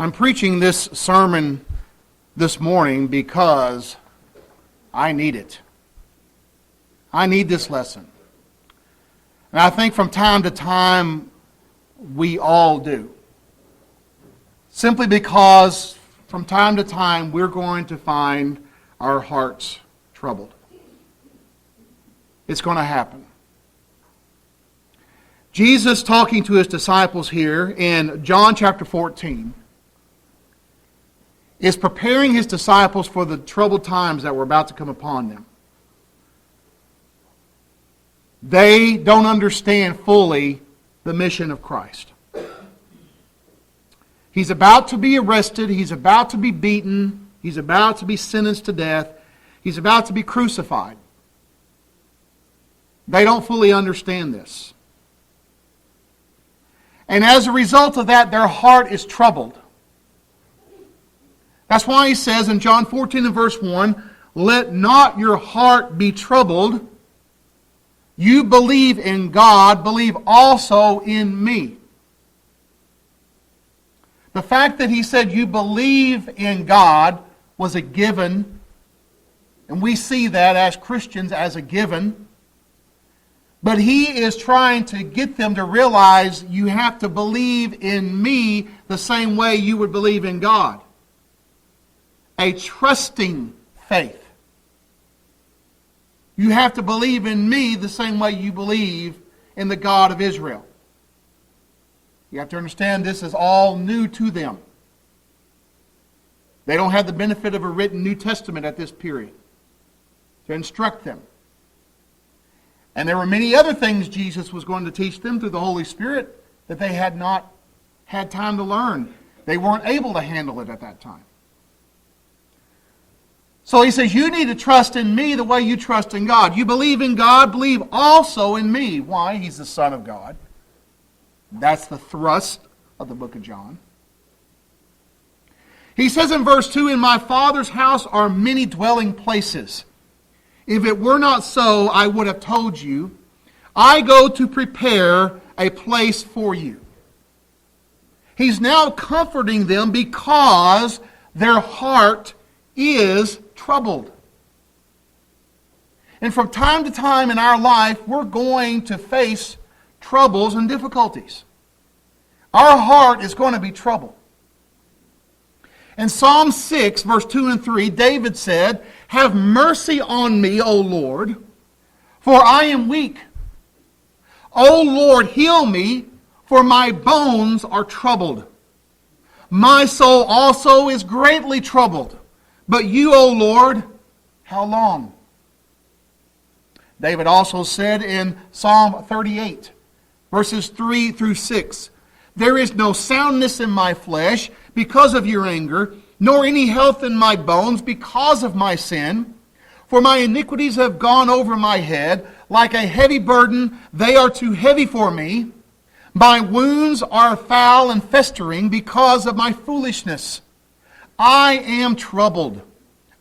I'm preaching this sermon this morning because I need it. I need this lesson. And I think from time to time we all do. Simply because from time to time we're going to find our hearts troubled. It's going to happen. Jesus, talking to his disciples here in John chapter 14, is preparing his disciples for the troubled times that were about to come upon them. They don't understand fully the mission of Christ. He's about to be arrested. He's about to be beaten. He's about to be sentenced to death. He's about to be crucified. They don't fully understand this. And as a result of that, their heart is troubled. That's why he says in John 14 and verse 1, "Let not your heart be troubled. You believe in God, believe also in me." The fact that he said you believe in God was a given, and we see that as Christians as a given. But he is trying to get them to realize you have to believe in me the same way you would believe in God. A trusting faith. You have to believe in me the same way you believe in the God of Israel. You have to understand this is all new to them. They don't have the benefit of a written New Testament at this period to instruct them. And there were many other things Jesus was going to teach them through the Holy Spirit that they had not had time to learn. They weren't able to handle it at that time. So he says, you need to trust in me the way you trust in God. You believe in God, believe also in me. Why? He's the Son of God. That's the thrust of the book of John. He says in verse 2, "In my Father's house are many dwelling places. If it were not so, I would have told you. I go to prepare a place for you." He's now comforting them because their heart is troubled. And from time to time in our life, we're going to face troubles and difficulties. Our heart is going to be troubled. In Psalm 6, verse 2 and 3, David said, "Have mercy on me, O Lord, for I am weak. O Lord, heal me, for my bones are troubled. My soul also is greatly troubled. But you, O Lord, how long?" David also said in Psalm 38, verses 3 through 6, "There is no soundness in my flesh because of your anger, nor any health in my bones because of my sin. For my iniquities have gone over my head. Like a heavy burden, they are too heavy for me. My wounds are foul and festering because of my foolishness. I am troubled.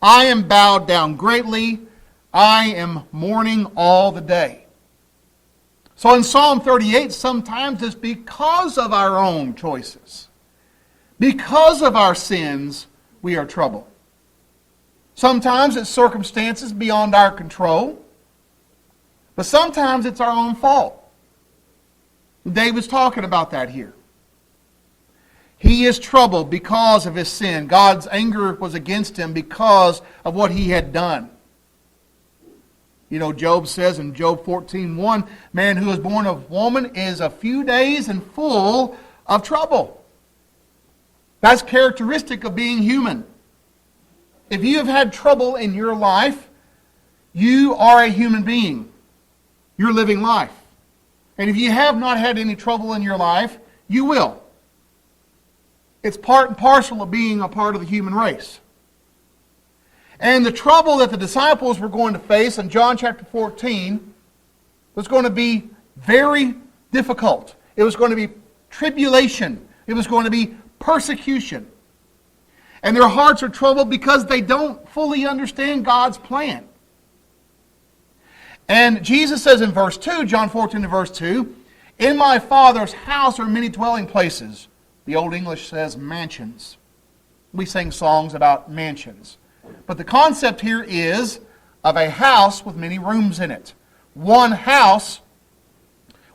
I am bowed down greatly. I am mourning all the day." So in Psalm 38, sometimes it's because of our own choices. Because of our sins, we are troubled. Sometimes it's circumstances beyond our control. But sometimes it's our own fault. David's talking about that here. He is troubled because of his sin. God's anger was against him because of what he had done. You know, Job says in Job 14:1, "Man who is born of woman is a few days and full of trouble." That's characteristic of being human. If you have had trouble in your life, you are a human being. You're living life. And if you have not had any trouble in your life, you will. It's part and parcel of being a part of the human race. And the trouble that the disciples were going to face in John chapter 14 was going to be very difficult. It was going to be tribulation. It was going to be persecution. And their hearts are troubled because they don't fully understand God's plan. And Jesus says in verse 2, John 14 and verse 2, "In my Father's house are many dwelling places. The Old English says mansions. We sing songs about mansions. But the concept here is of a house with many rooms in it. One house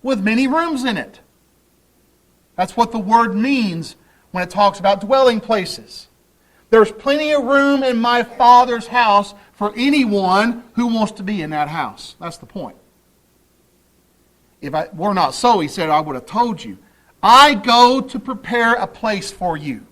with many rooms in it. That's what the word means when it talks about dwelling places. There's plenty of room in my Father's house for anyone who wants to be in that house. That's the point. If it were not so, he said, I would have told you. I go to prepare a place for you.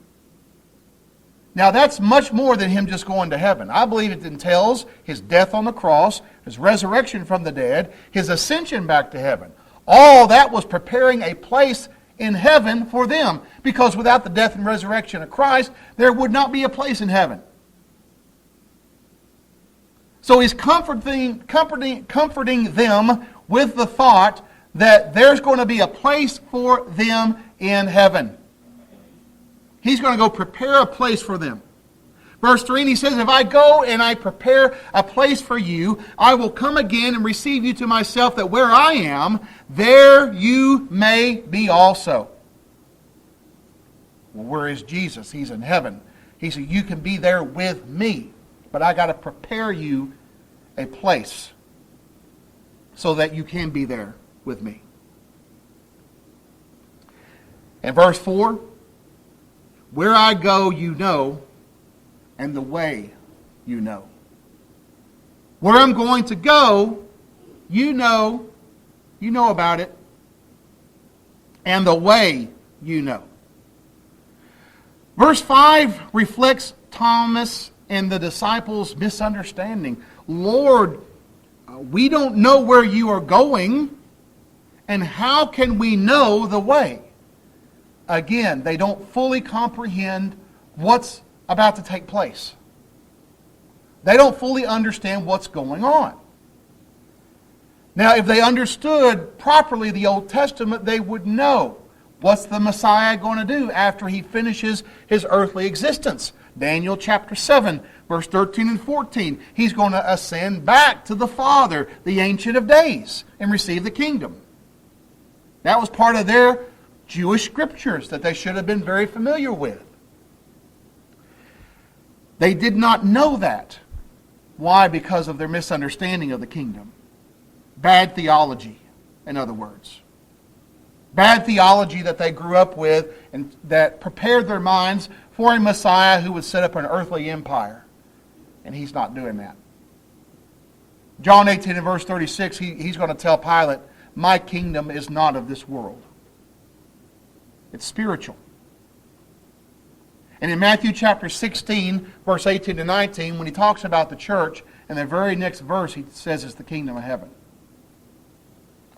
Now that's much more than him just going to heaven. I believe it entails his death on the cross, his resurrection from the dead, his ascension back to heaven. All that was preparing a place in heaven for them. Because without the death and resurrection of Christ, there would not be a place in heaven. So he's comforting them with the thought that there's going to be a place for them in heaven. He's going to go prepare a place for them. Verse 3, and he says, if I go and I prepare a place for you, I will come again and receive you to myself, that where I am, there you may be also. Well, where is Jesus? He's in heaven. He said, you can be there with me, but I got to prepare you a place so that you can be there with me. And verse 4, where I go, you know, and the way you know. Where I'm going to go, you know about it, and the way you know. Verse 5 reflects Thomas and the disciples' misunderstanding. Lord, we don't know where you are going, and how can we know the way? Again, they don't fully comprehend what's about to take place. They don't fully understand what's going on. Now, if they understood properly the Old Testament, they would know what's the Messiah going to do after he finishes his earthly existence. Daniel chapter 7, verse 13 and 14. He's going to ascend back to the Father, the Ancient of Days, and receive the kingdom. That was part of their Jewish scriptures that they should have been very familiar with. They did not know that. Why? Because of their misunderstanding of the kingdom. Bad theology, in other words. Bad theology that they grew up with and that prepared their minds for a Messiah who would set up an earthly empire. And he's not doing that. John 18 and verse 36, he's going to tell Pilate, my kingdom is not of this world. It's spiritual. And in Matthew chapter 16, verse 18 to 19, when he talks about the church, in the very next verse he says it's the kingdom of heaven.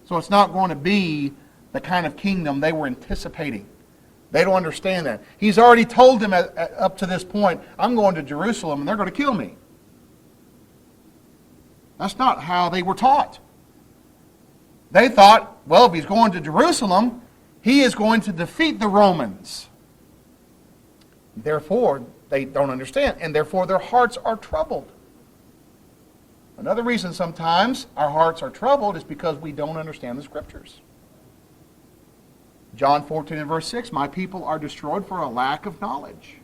So it's not going to be the kind of kingdom they were anticipating. They don't understand that. He's already told them up to this point, I'm going to Jerusalem and they're going to kill me. That's not how they were taught. They thought, well, if he's going to Jerusalem, he is going to defeat the Romans. Therefore, they don't understand, and therefore their hearts are troubled. Another reason sometimes our hearts are troubled is because we don't understand the Scriptures. John 14 and verse 6, my people are destroyed for a lack of knowledge.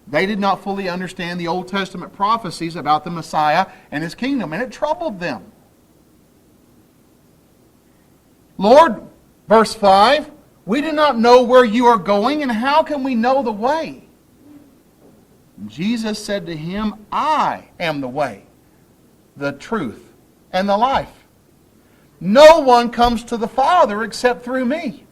They did not fully understand the Old Testament prophecies about the Messiah and his kingdom, and it troubled them. Lord, verse 5, we do not know where you are going, and how can we know the way? And Jesus said to him, I am the way, the truth, and the life. No one comes to the Father except through me.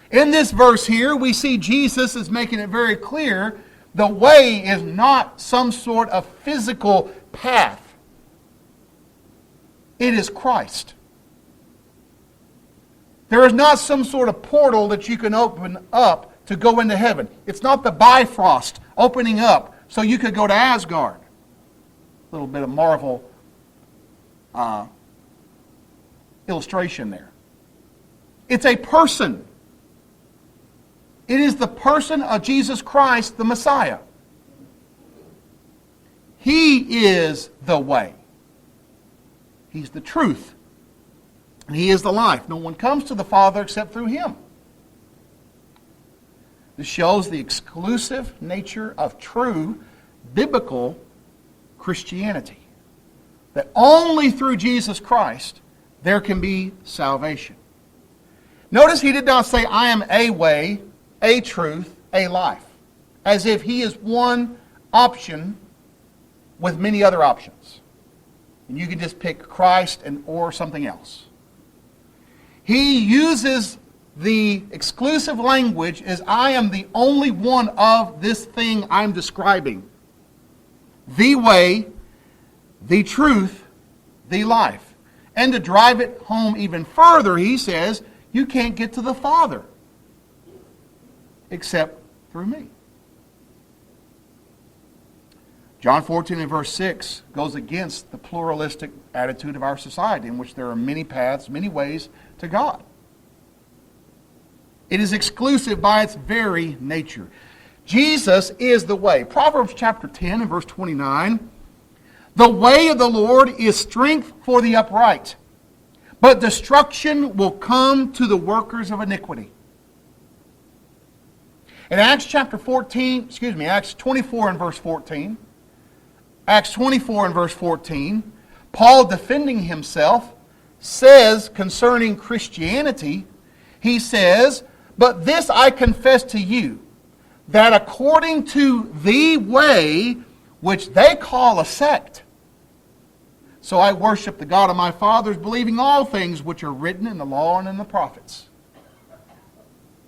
In this verse here, we see Jesus is making it very clear the way is not some sort of physical path. It is Christ. There is not some sort of portal that you can open up to go into heaven. It's not the Bifrost opening up so you could go to Asgard. A little bit of Marvel illustration there. It's a person. It is the person of Jesus Christ, the Messiah. He is the way. He's the truth. And he is the life. No one comes to the Father except through him. This shows the exclusive nature of true biblical Christianity. That only through Jesus Christ there can be salvation. Notice he did not say, I am a way, a truth, a life. As if he is one option with many other options. And you can just pick Christ or something else. He uses the exclusive language as I am the only one of this thing I'm describing. The way, the truth, the life. And to drive it home even further, he says, you can't get to the Father except through me. John 14 and verse 6 goes against the pluralistic attitude of our society in which there are many paths, many ways to God. It is exclusive by its very nature. Jesus is the way. Proverbs chapter 10 and verse 29. The way of the Lord is strength for the upright, but destruction will come to the workers of iniquity. In Acts 24 and verse 14, Acts 24 and verse 14, Paul, defending himself, says concerning Christianity, he says, but this I confess to you, that according to the way which they call a sect, so I worship the God of my fathers, believing all things which are written in the law and in the prophets.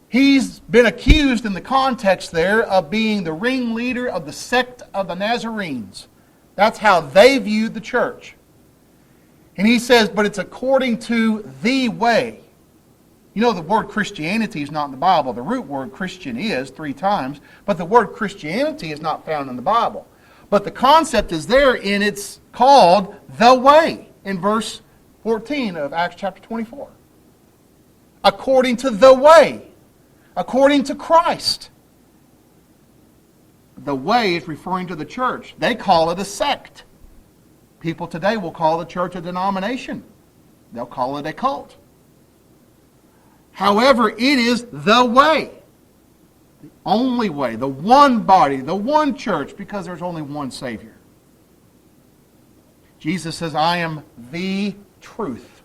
He's been accused in the context there of being the ringleader of the sect of the Nazarenes. That's how they viewed the church. And he says, but it's according to the way. You know, the word Christianity is not in the Bible. The root word Christian is 3 times, but the word Christianity is not found in the Bible. But the concept is there, and it's called the way in verse 14 of Acts chapter 24. According to the way. According to Christ. The way is referring to the church. They call it a sect. People today will call the church a denomination. They'll call it a cult. However, it is the way. The only way. The one body. The one church. Because there's only one Savior. Jesus says, I am the truth.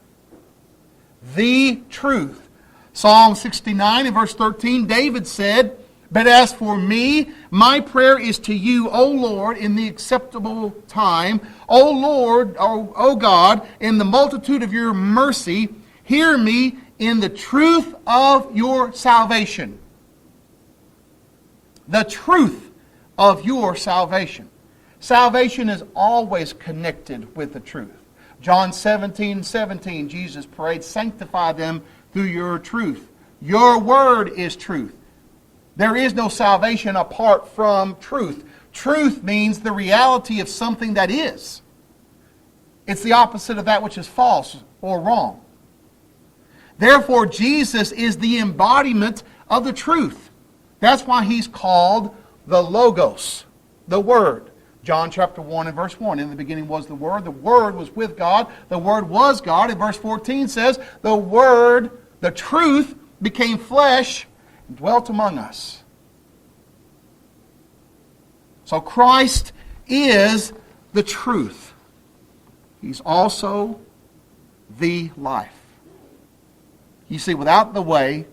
The truth. Psalm 69 and verse 13, David said, but as for me, my prayer is to you, O Lord, in the acceptable time. O Lord, O God, in the multitude of your mercy, hear me in the truth of your salvation. The truth of your salvation. Salvation is always connected with the truth. John 17:17, Jesus prayed, sanctify them through your truth. Your word is truth. There is no salvation apart from truth. Truth means the reality of something that is. It's the opposite of that which is false or wrong. Therefore, Jesus is the embodiment of the truth. That's why he's called the Logos, the Word. John chapter 1 and verse 1. In the beginning was the Word. The Word was with God. The Word was God. And verse 14 says, the Word, the truth, became flesh and dwelt among us. So Christ is the truth. He's also the life. You see, without the way,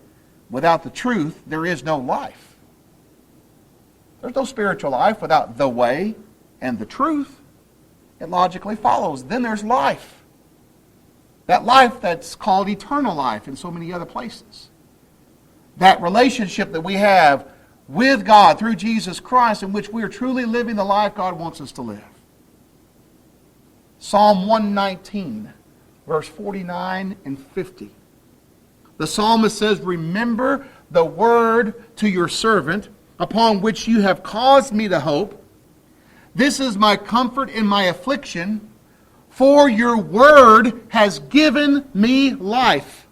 without the truth, there is no life. There's no spiritual life without the way and the truth. It logically follows. Then there's life. That life that's called eternal life in so many other places. That relationship that we have with God through Jesus Christ in which we are truly living the life God wants us to live. Psalm 119, verse 49 and 50. The psalmist says, remember the word to your servant, upon which you have caused me to hope. This is my comfort in my affliction, for your word has given me life.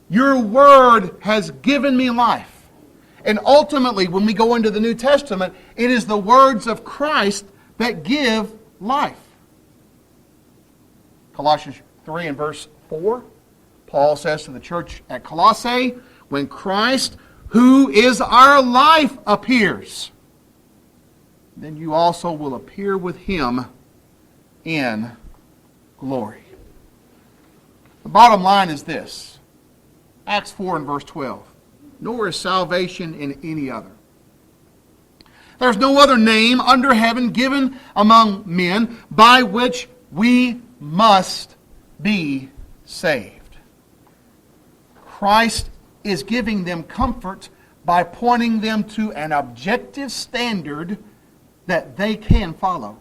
Your word has given me life. And ultimately, when we go into the New Testament, it is the words of Christ that give life. Colossians 3 and verse 4, Paul says to the church at Colossae, when Christ, who is our life, appears, then you also will appear with him in glory. The bottom line is this. Acts 4 and verse 12. Nor is salvation in any other. There's no other name under heaven given among men by which we must be saved. Christ is giving them comfort by pointing them to an objective standard that they can follow.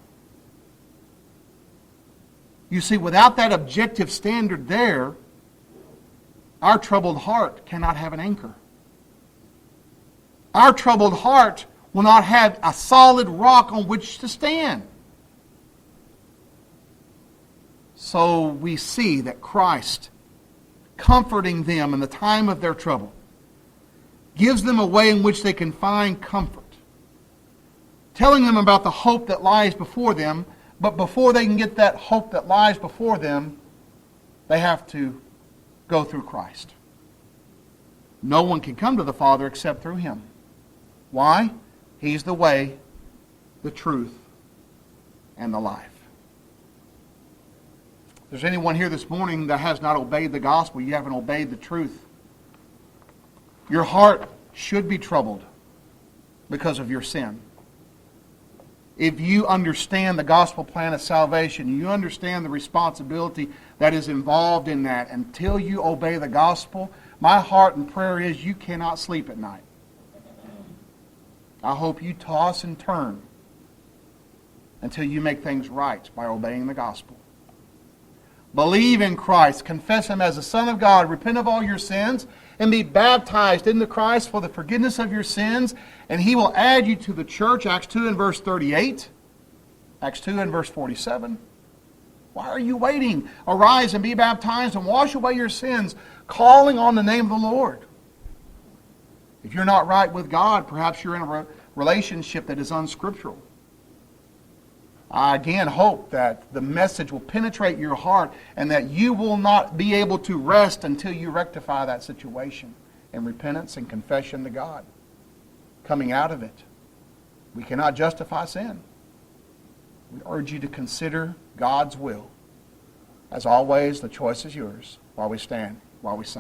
You see, without that objective standard there, our troubled heart cannot have an anchor. Our troubled heart will not have a solid rock on which to stand. So we see that Christ, comforting them in the time of their trouble, gives them a way in which they can find comfort, telling them about the hope that lies before them. But before they can get that hope that lies before them, they have to go through Christ. No one can come to the Father except through him. Why? He's the way, the truth, and the life. If there's anyone here this morning that has not obeyed the gospel, you haven't obeyed the truth, your heart should be troubled because of your sin. If you understand the gospel plan of salvation, you understand the responsibility that is involved in that, until you obey the gospel, my heart and prayer is you cannot sleep at night. I hope you toss and turn until you make things right by obeying the gospel. Believe in Christ, confess him as the Son of God, repent of all your sins, and be baptized into Christ for the forgiveness of your sins, and he will add you to the church. Acts 2 and verse 38. Acts 2 and verse 47. Why are you waiting? Arise and be baptized and wash away your sins, calling on the name of the Lord. If you're not right with God, perhaps you're in a relationship that is unscriptural. I again hope that the message will penetrate your heart and that you will not be able to rest until you rectify that situation in repentance and confession to God. Coming out of it, we cannot justify sin. We urge you to consider God's will. As always, the choice is yours while we stand, while we sing.